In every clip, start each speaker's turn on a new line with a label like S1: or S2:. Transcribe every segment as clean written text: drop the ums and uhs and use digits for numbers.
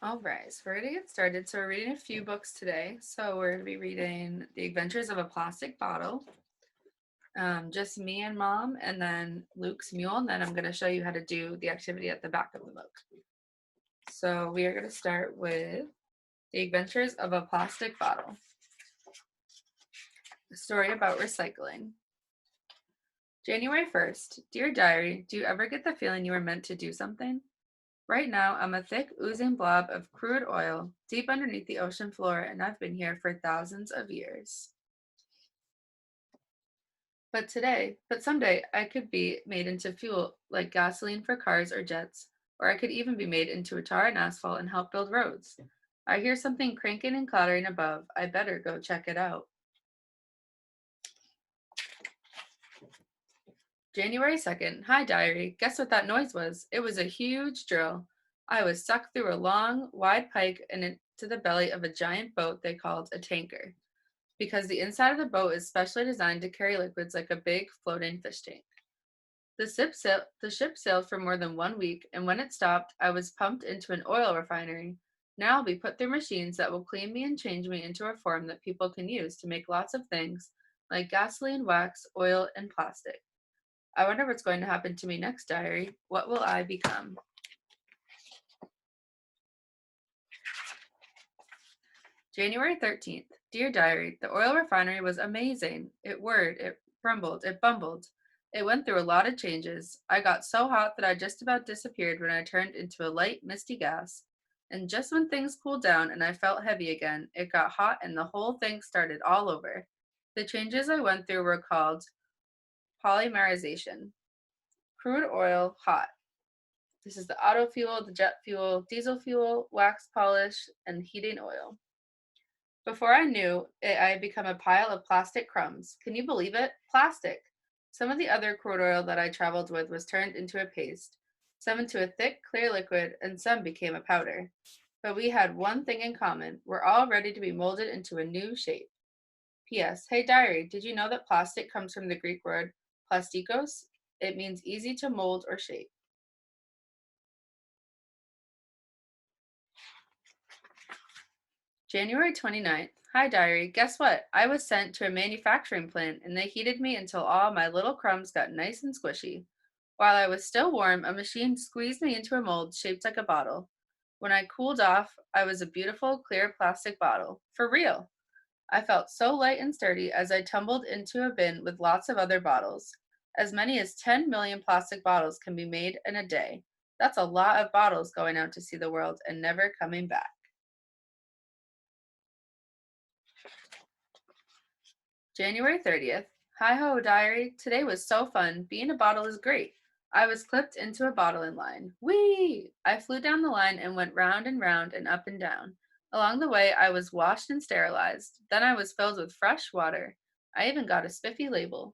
S1: All right, so we're gonna get started. So we're reading a few books today. So we're gonna be reading The Adventures of a Plastic Bottle, just me and mom, and then Luke's mule, and then I'm gonna show you how to do the activity at the back of the book. So we are gonna start with The Adventures of a Plastic Bottle, a story about recycling. January 1st. Dear Diary, do you ever get the feeling you were meant to do something? Right now, I'm a thick, oozing blob of crude oil deep underneath the ocean floor, and I've been here for thousands of years. But someday, I could be made into fuel like gasoline for cars or jets, or I could even be made into a tar and asphalt and help build roads. I hear something cranking and clattering above. I better go check it out. January 2nd. Hi, diary. Guess what that noise was? It was a huge drill. I was sucked through a long, wide pike and into the belly of a giant boat they called a tanker, because the inside of the boat is specially designed to carry liquids like a big floating fish tank. The ship sailed for more than 1 week, and when it stopped, I was pumped into an oil refinery. Now I'll be put through machines that will clean me and change me into a form that people can use to make lots of things like gasoline, wax, oil, and plastic. I wonder what's going to happen to me next, diary. What will I become? January 13th. Dear diary, the oil refinery was amazing. It whirred, it rumbled, it bumbled. It went through a lot of changes. I got so hot that I just about disappeared when I turned into a light, misty gas. And just when things cooled down and I felt heavy again, it got hot and the whole thing started all over. The changes I went through were called polymerization. Crude oil, hot. This is the auto fuel, the jet fuel, diesel fuel, wax polish, and heating oil. Before I knew it, I had become a pile of plastic crumbs. Can you believe it? Plastic. Some of the other crude oil that I traveled with was turned into a paste, some into a thick, clear liquid, and some became a powder. But we had one thing in common. We're all ready to be molded into a new shape. P.S. Hey, diary, did you know that plastic comes from the Greek word plastikos? It means easy to mold or shape. January 29th. Hi, diary. Guess what? I was sent to a manufacturing plant and they heated me until all my little crumbs got nice and squishy. While I was still warm, a machine squeezed me into a mold shaped like a bottle. When I cooled off, I was a beautiful, clear plastic bottle. For real. I felt so light and sturdy as I tumbled into a bin with lots of other bottles. As many as 10 million plastic bottles can be made in a day. That's a lot of bottles going out to see the world and never coming back. January 30th. Hi ho, diary. Today was so fun. Being a bottle is great. I was clipped into a bottling line. Whee! I flew down the line and went round and round and up and down. Along the way, I was washed and sterilized. Then I was filled with fresh water. I even got a spiffy label.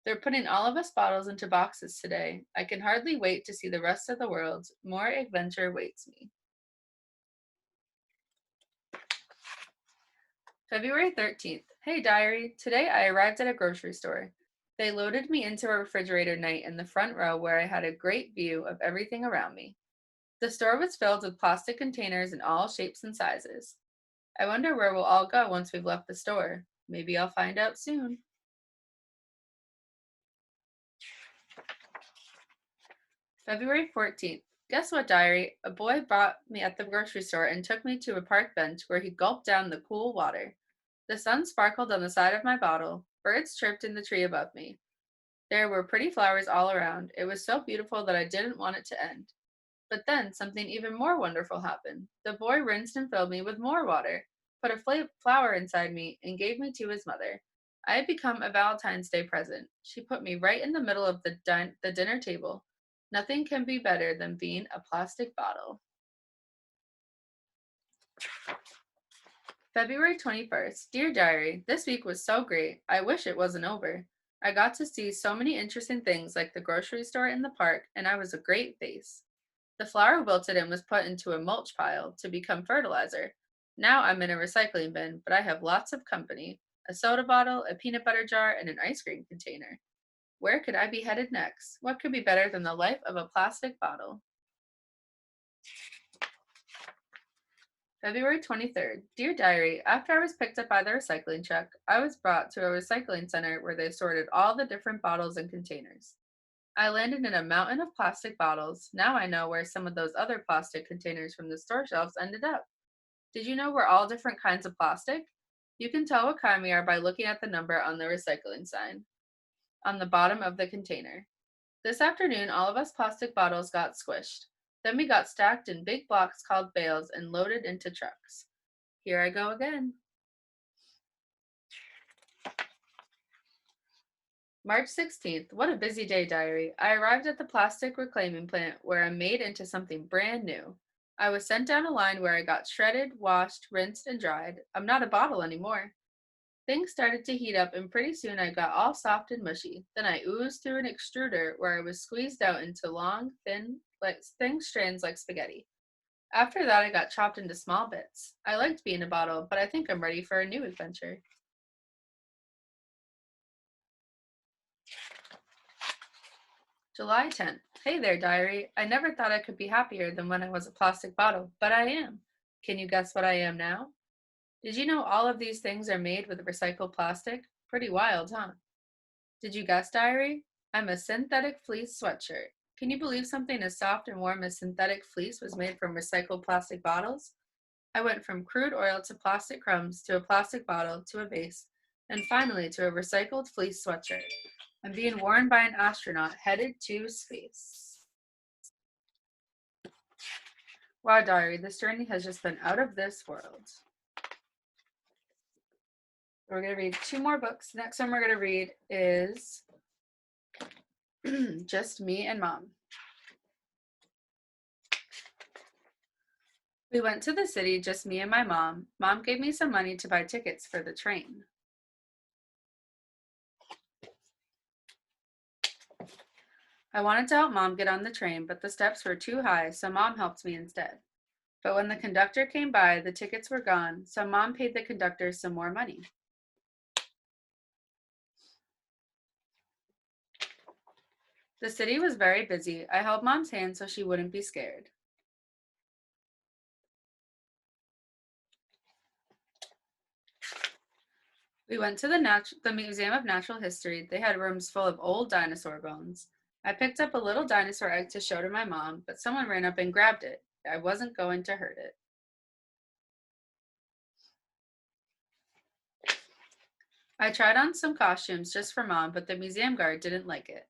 S1: They're putting all of us bottles into boxes today. I can hardly wait to see the rest of the world. More adventure waits me. February 13th. Hey, diary. Today I arrived at a grocery store. They loaded me into a refrigerator night in the front row where I had a great view of everything around me. The store was filled with plastic containers in all shapes and sizes. I wonder where we'll all go once we've left the store. Maybe I'll find out soon. February 14th. Guess what, diary? A boy brought me at the grocery store and took me to a park bench where he gulped down the cool water. The sun sparkled on the side of my bottle. Birds chirped in the tree above me. There were pretty flowers all around. It was so beautiful that I didn't want it to end. But then something even more wonderful happened. The boy rinsed and filled me with more water, put a flower inside me, and gave me to his mother. I had become a Valentine's Day present. She put me right in the middle of the dinner table. Nothing can be better than being a plastic bottle. February 21st. Dear Diary, this week was so great. I wish it wasn't over. I got to see so many interesting things like the grocery store in the park, and I was a great vase. The flour wilted and was put into a mulch pile to become fertilizer. Now I'm in a recycling bin, but I have lots of company: a soda bottle, a peanut butter jar, and an ice cream container. Where could I be headed next? What could be better than the life of a plastic bottle? February 23rd. Dear Diary, after I was picked up by the recycling truck, I was brought to a recycling center where they sorted all the different bottles and containers. I landed in a mountain of plastic bottles. Now I know where some of those other plastic containers from the store shelves ended up. Did you know we're all different kinds of plastic? You can tell what kind we are by looking at the number on the recycling sign on the bottom of the container. This afternoon, all of us plastic bottles got squished. Then we got stacked in big blocks called bales and loaded into trucks. Here I go again. March 16th. What a busy day, diary. I arrived at the plastic reclaiming plant where I'm made into something brand new. I was sent down a line where I got shredded, washed, rinsed, and dried. I'm not a bottle anymore. Things started to heat up, and pretty soon I got all soft and mushy. Then I oozed through an extruder where I was squeezed out into long, thin strands like spaghetti. After that, I got chopped into small bits. I liked being a bottle, but I think I'm ready for a new adventure. July 10th. Hey there, diary. I never thought I could be happier than when I was a plastic bottle, but I am. Can you guess what I am now? Did you know all of these things are made with recycled plastic? Pretty wild, huh? Did you guess, diary? I'm a synthetic fleece sweatshirt. Can you believe something as soft and warm as synthetic fleece was made from recycled plastic bottles? I went from crude oil to plastic crumbs to a plastic bottle to a vase, and finally to a recycled fleece sweatshirt. I'm being worn by an astronaut headed to space. Wow, diary, this journey has just been out of this world. We're going to read 2 more books. The next one we're going to read is Just Me and Mom. We went to the city, just me and my mom. Mom gave me some money to buy tickets for the train. I wanted to help Mom get on the train, but the steps were too high, so Mom helped me instead. But when the conductor came by, the tickets were gone, so Mom paid the conductor some more money. The city was very busy. I held Mom's hand so she wouldn't be scared. We went to the Museum of Natural History. They had rooms full of old dinosaur bones. I picked up a little dinosaur egg to show to my mom, but someone ran up and grabbed it. I wasn't going to hurt it. I tried on some costumes just for Mom, but the museum guard didn't like it.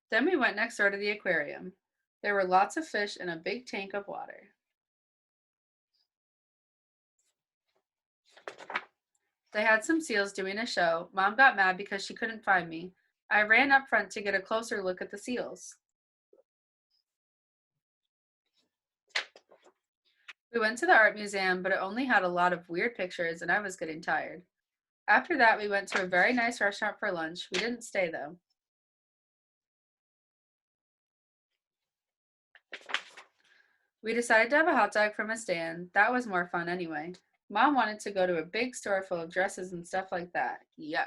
S1: Then we went next door to the aquarium. There were lots of fish and a big tank of water. They had some seals doing a show. Mom got mad because she couldn't find me. I ran up front to get a closer look at the seals. We went to the art museum, but it only had a lot of weird pictures and I was getting tired. After that, we went to a very nice restaurant for lunch. We didn't stay though. We decided to have a hot dog from a stand. That was more fun anyway. Mom wanted to go to a big store full of dresses and stuff like that. Yuck.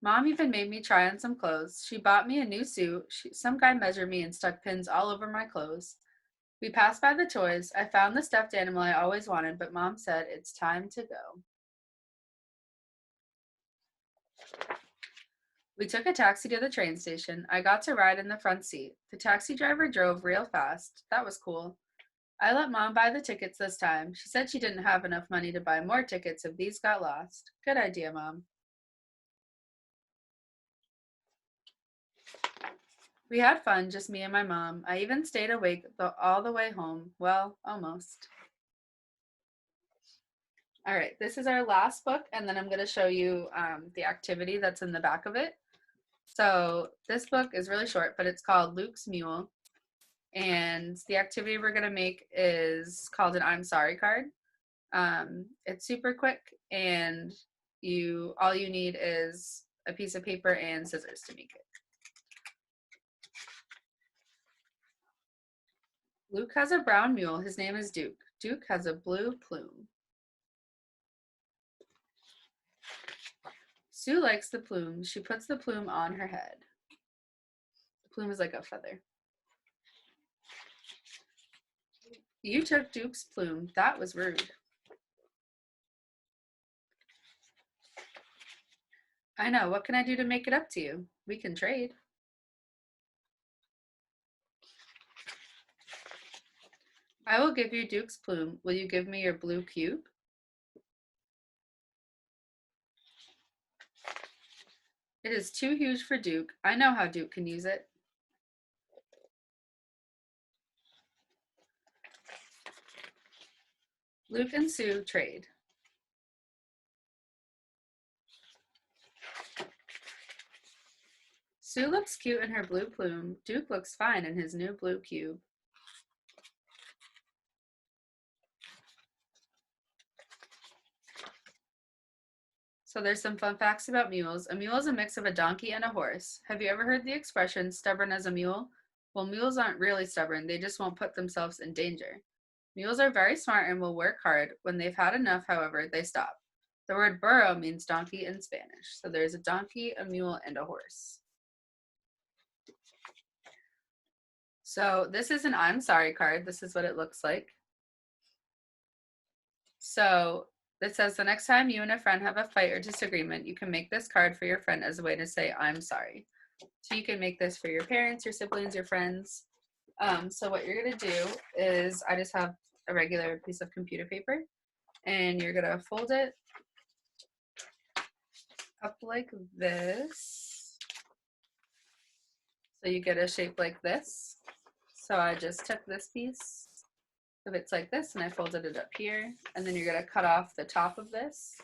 S1: Mom even made me try on some clothes. She bought me a new suit. Some guy measured me and stuck pins all over my clothes. We passed by the toys. I found the stuffed animal I always wanted, but Mom said it's time to go. We took a taxi to the train station. I got to ride in the front seat. The taxi driver drove real fast. That was cool. I let Mom buy the tickets this time. She said she didn't have enough money to buy more tickets if these got lost. Good idea, Mom. We had fun, just me and my mom. I even stayed awake all the way home. Well, almost. All right, this is our last book, and then I'm going to show you the activity that's in the back of it. So this book is really short, but it's called Luke's Mule. And the activity we're going to make is called an I'm sorry card. It's super quick, and all you need is a piece of paper and scissors to make it. Luke has a brown mule. His name is Duke. Duke has a blue plume. Sue likes the plume. She puts the plume on her head. The plume is like a feather. You took Duke's plume. That was rude. I know. What can I do to make it up to you? We can trade. I will give you Duke's plume. Will you give me your blue cube? It is too huge for Duke. I know how Duke can use it. Luke and Sue trade. Sue looks cute in her blue plume. Duke looks fine in his new blue cube. So there's some fun facts about mules. A mule is a mix of a donkey and a horse. Have you ever heard the expression, stubborn as a mule? Well, mules aren't really stubborn. They just won't put themselves in danger. Mules are very smart and will work hard. When they've had enough, however, they stop. The word burro means donkey in Spanish. So there's a donkey, a mule, and a horse. So this is an I'm sorry card. This is what it looks like. So it says the next time you and a friend have a fight or disagreement, you can make this card for your friend as a way to say, I'm sorry. So you can make this for your parents, your siblings, your friends. So what you're gonna do is I just have a regular piece of computer paper and you're gonna fold it up like this. So you get a shape like this. So I just took this piece, if it's like this, and I folded it up here, and then you're gonna cut off the top of this.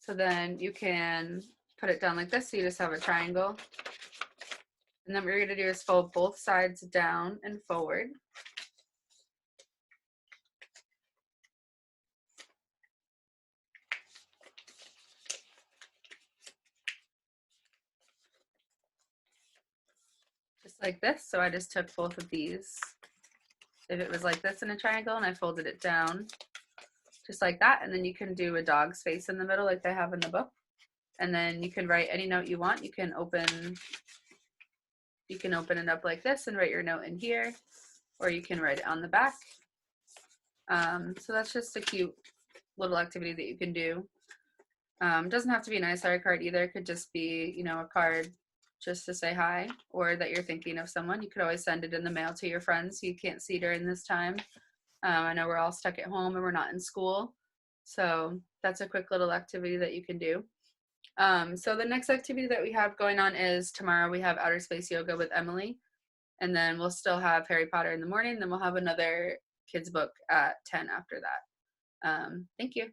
S1: So then you can put it down like this, so you just have a triangle. And then what you're gonna do is fold both sides down and forward. Just like this. So I just took both of these. If it was like this in a triangle, and I folded it down just like that, and then you can do a dog's face in the middle like they have in the book. And then you can write any note you want. You can open it up like this and write your note in here, or you can write it on the back. So that's just a cute little activity that you can do. Doesn't have to be an I sorry card either. It could just be, you know, a card just to say hi, or that you're thinking of someone. You could always send it in the mail to your friends who you can't see during this time. I know we're all stuck at home and we're not in school. So that's a quick little activity that you can do. So the next activity that we have going on is tomorrow we have outer space yoga with Emily. And then we'll still have Harry Potter in the morning. Then we'll have another kids book at 10 after that. Thank you.